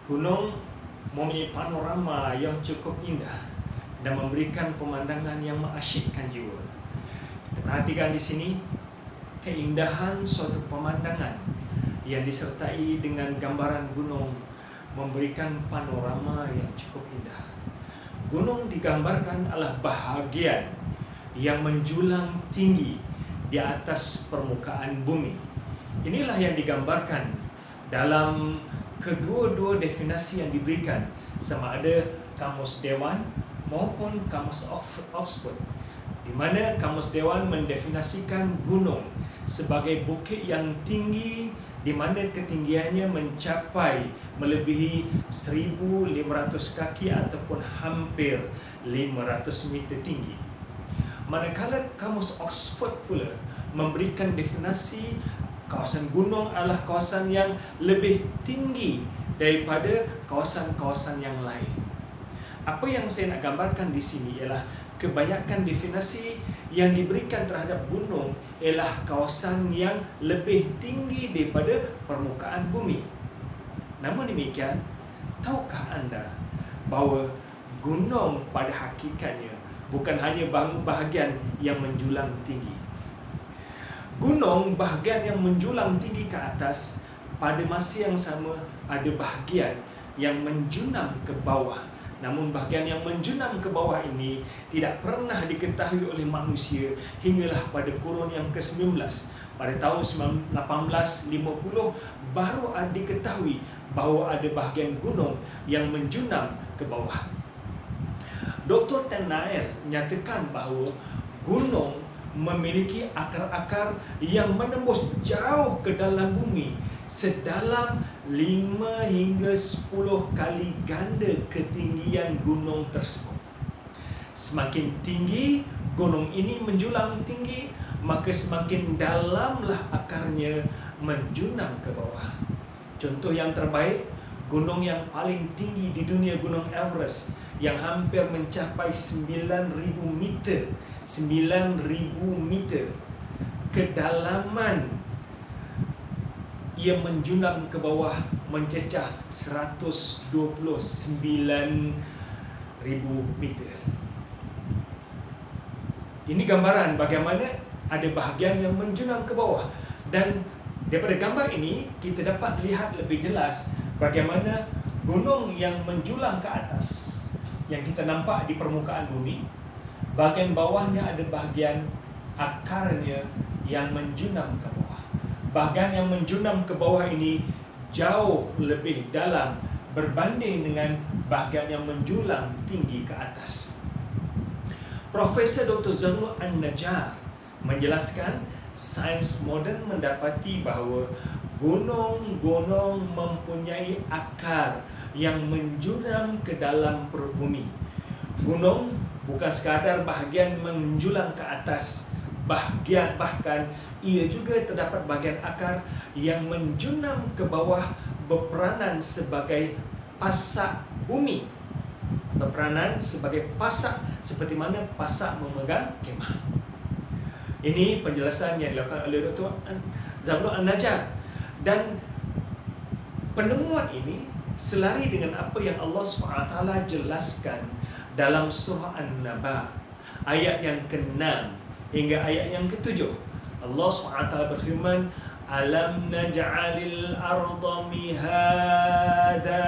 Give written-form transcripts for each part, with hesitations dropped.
Gunung mempunyai panorama yang cukup indah dan memberikan pemandangan yang mengasyikkan jiwa. Kita perhatikan di sini keindahan suatu pemandangan yang disertai dengan gambaran gunung memberikan panorama yang cukup indah. Gunung digambarkan adalah bahagian yang menjulang tinggi di atas permukaan bumi. Inilah yang digambarkan dalam kedua-dua definisi yang diberikan, sama ada Kamus Dewan maupun Kamus Oxford, di mana Kamus Dewan mendefinisikan gunung sebagai bukit yang tinggi di mana ketinggiannya mencapai melebihi 1,500 kaki ataupun hampir 500 meter tinggi. Manakala Kamus Oxford pula memberikan definisi kawasan gunung adalah kawasan yang lebih tinggi daripada kawasan-kawasan yang lain. Apa yang saya nak gambarkan di sini ialah kebanyakan definisi yang diberikan terhadap gunung ialah kawasan yang lebih tinggi daripada permukaan bumi. Namun demikian, tahukah anda bahawa gunung pada hakikatnya bukan hanya bahagian yang menjulang tinggi. Gunung bahagian yang menjulang tinggi ke atas, pada masa yang sama ada bahagian yang menjunam ke bawah. Namun bahagian yang menjunam ke bawah ini tidak pernah diketahui oleh manusia hinggalah pada kurun yang ke-19. Pada tahun 1850 baru diketahui bahawa ada bahagian gunung yang menjunam ke bawah. Dr. Tennael menyatakan bahawa gunung memiliki akar-akar yang menembus jauh ke dalam bumi, sedalam 5 hingga 10 kali ganda ketinggian gunung tersebut. Semakin tinggi gunung ini menjulang tinggi, maka semakin dalamlah akarnya menjunam ke bawah. Contoh yang terbaik, gunung yang paling tinggi di dunia, Gunung Everest, yang hampir mencapai 9,000 meter. 9,000 meter kedalaman ia menjunam ke bawah mencecah 129,000 meter. Ini gambaran bagaimana ada bahagian yang menjunam ke bawah, dan daripada gambar ini kita dapat lihat lebih jelas bagaimana gunung yang menjulang ke atas yang kita nampak di permukaan bumi. Bahagian bawahnya ada bahagian akarnya yang menjunam ke bawah. Bahagian yang menjunam ke bawah ini jauh lebih dalam berbanding dengan bahagian yang menjulang tinggi ke atas. Profesor Dr. Zaghloul An-Najjar menjelaskan sains moden mendapati bahawa gunung-gunung mempunyai akar yang menjuram ke dalam perut bumi. Gunung bukan sekadar bahagian menjulang ke atas, bahkan ia juga terdapat bahagian akar yang menjunam ke bawah, berperanan sebagai pasak bumi. Berperanan sebagai pasak, seperti mana pasak memegang kemah. Ini penjelasan yang dilakukan oleh Dr. Zaghloul An-Najjar. Dan penemuan ini selari dengan apa yang Allah SWT jelaskan dalam surah An-Naba ayat yang ke-6 hingga ayat yang ke-7. Allah SWT berfirman, alam naj'alil arda mihada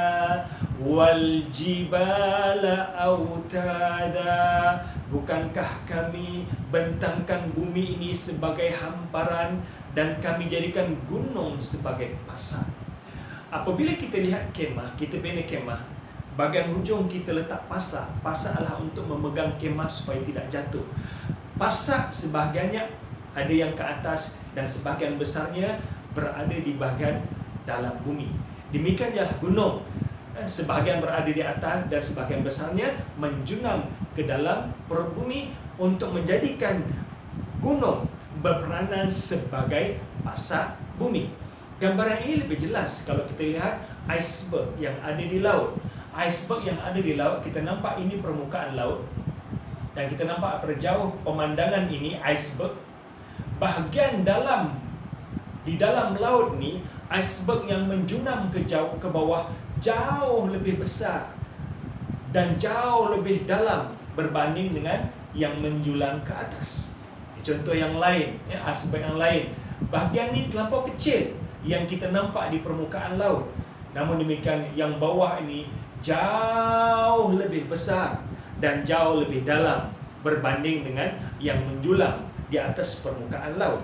wal jibala autada. Bukankah kami bentangkan bumi ini sebagai hamparan dan kami jadikan gunung sebagai pasak. Apabila kita lihat kemah, kita bina kemah, bahagian hujung kita letak pasak. Pasak adalah untuk memegang kemah supaya tidak jatuh. Pasak sebahagiannya ada yang ke atas dan sebahagian besarnya berada di bahagian dalam bumi. Demikian ialah gunung. Sebahagian berada di atas dan sebahagian besarnya menjunam ke dalam perut bumi untuk menjadikan gunung berperanan sebagai pasak bumi. Gambaran ini lebih jelas kalau kita lihat iceberg yang ada di laut. Iceberg yang ada di laut, kita nampak ini permukaan laut, dan kita nampak berjauh pemandangan ini iceberg. Bahagian di dalam laut ni iceberg yang menjunam ke bawah jauh lebih besar dan jauh lebih dalam berbanding dengan yang menjulang ke atas. Contoh yang lain, iceberg yang lain, bahagian ini terlampau kecil yang kita nampak di permukaan laut. Namun demikian, yang bawah ini jauh lebih besar dan jauh lebih dalam berbanding dengan yang menjulang di atas permukaan laut.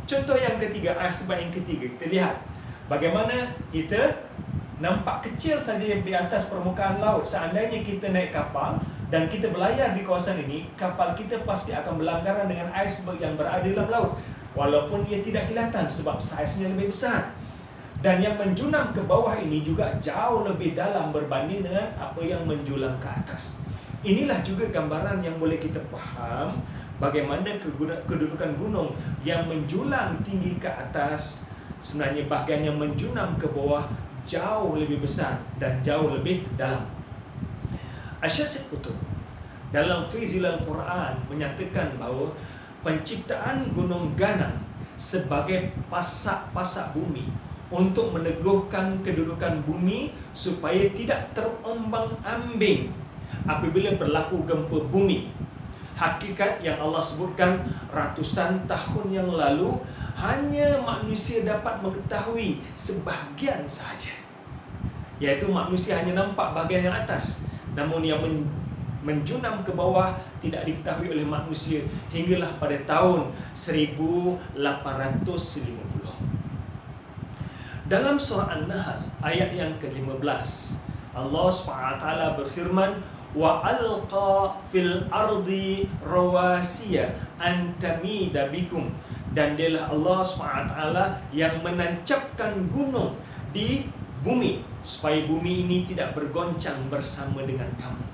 Contoh yang ketiga, iceberg yang ketiga, kita lihat bagaimana kita nampak kecil saja di atas permukaan laut. Seandainya kita naik kapal dan kita berlayar di kawasan ini, kapal kita pasti akan berlanggaran dengan iceberg yang berada dalam laut, walaupun ia tidak kelihatan sebab saiznya lebih besar. Dan yang menjunam ke bawah ini juga jauh lebih dalam berbanding dengan apa yang menjulang ke atas. Inilah juga gambaran yang boleh kita faham bagaimana kedudukan gunung yang menjulang tinggi ke atas, sebenarnya bahagian yang menjunam ke bawah jauh lebih besar dan jauh lebih dalam. Asy-Syaikh Qutb dalam Fizil Al-Quran menyatakan bahawa penciptaan gunung ganang sebagai pasak-pasak bumi untuk meneguhkan kedudukan bumi supaya tidak terombang-ambing apabila berlaku gempa bumi. Hakikat yang Allah sebutkan ratusan tahun yang lalu, hanya manusia dapat mengetahui sebahagian sahaja, iaitu manusia hanya nampak bahagian yang atas, namun yang menjunam ke bawah tidak diketahui oleh manusia hinggalah pada tahun 1850. Dalam surah An-Nahl ayat yang ke-15, Allah SWT berfirman, wa alqa fil ardi rawasiya an tamida bikum, dan dialah Allah SWT yang menancapkan gunung di bumi supaya bumi ini tidak bergoncang bersama dengan kamu.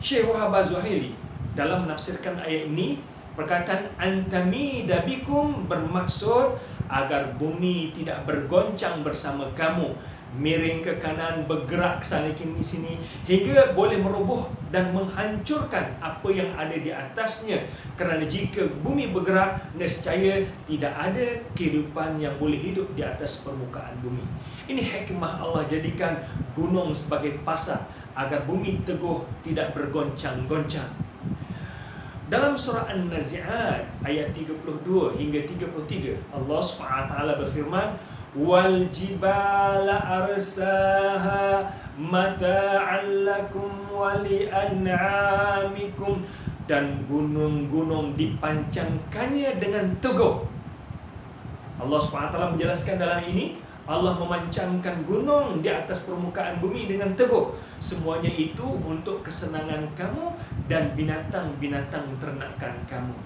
Syekh Wahab Az-Zuhaili dalam menafsirkan ayat ini, perkataan antamida bikum bermaksud agar bumi tidak bergoncang bersama kamu, miring ke kanan, bergerak sana sini hingga boleh meroboh dan menghancurkan apa yang ada di atasnya. Kerana jika bumi bergerak, nescaya tidak ada kehidupan yang boleh hidup di atas permukaan bumi. Ini hikmah Allah jadikan gunung sebagai pasak agar bumi teguh, tidak bergoncang-goncang. Dalam surah An-Nazi'at ayat 32 hingga 33, Allah SWT berfirman, wal jibala arsaha mata'an lakum wa li'an'amikum, dan gunung-gunung dipancangkannya dengan teguh. Allah SWT menjelaskan dalam ini, Allah memancangkan gunung di atas permukaan bumi dengan teguh. Semuanya itu untuk kesenangan kamu dan binatang-binatang ternakan kamu.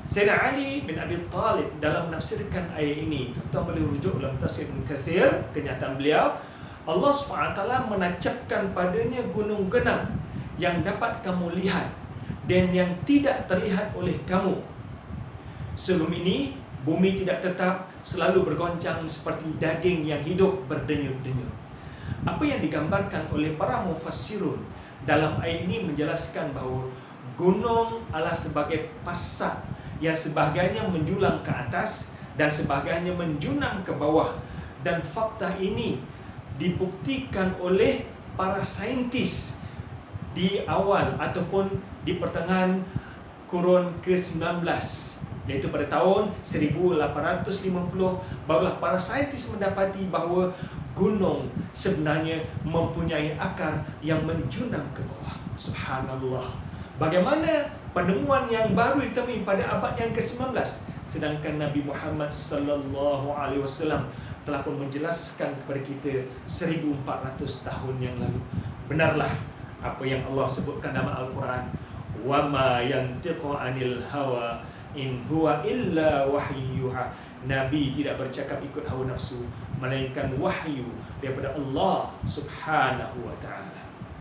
Sayyidina Ali bin Abi Thalib dalam menafsirkan ayat ini, tuan boleh rujuk dalam tafsir Ibn Kathir, kenyataan beliau, Allah SWT menancapkan padanya gunung ganang yang dapat kamu lihat dan yang tidak terlihat oleh kamu. Sebelum ini, bumi tidak tetap, selalu bergoncang seperti daging yang hidup berdenyut-denyut. Apa yang digambarkan oleh para mufassirun dalam ayat ini menjelaskan bahawa gunung adalah sebagai pasak yang sebahagiannya menjulang ke atas dan sebahagiannya menjunam ke bawah. Dan fakta ini dibuktikan oleh para saintis di awal ataupun di pertengahan kurun ke-19, iaitu pada tahun 1850, barulah para saintis mendapati bahawa gunung sebenarnya mempunyai akar yang menjunam ke bawah. Subhanallah. Bagaimana penemuan yang baru ditemui pada abad yang ke-19, sedangkan Nabi Muhammad sallallahu alaihi wasallam telah pun menjelaskan kepada kita 1400 tahun yang lalu. Benarlah apa yang Allah sebutkan dalam Al-Quran, wa ma yantiqu anil hawa in huwa illa wahyuha. Nabi tidak bercakap ikut hawa nafsu, melainkan wahyu daripada Allah Subhanahu wa ta'ala.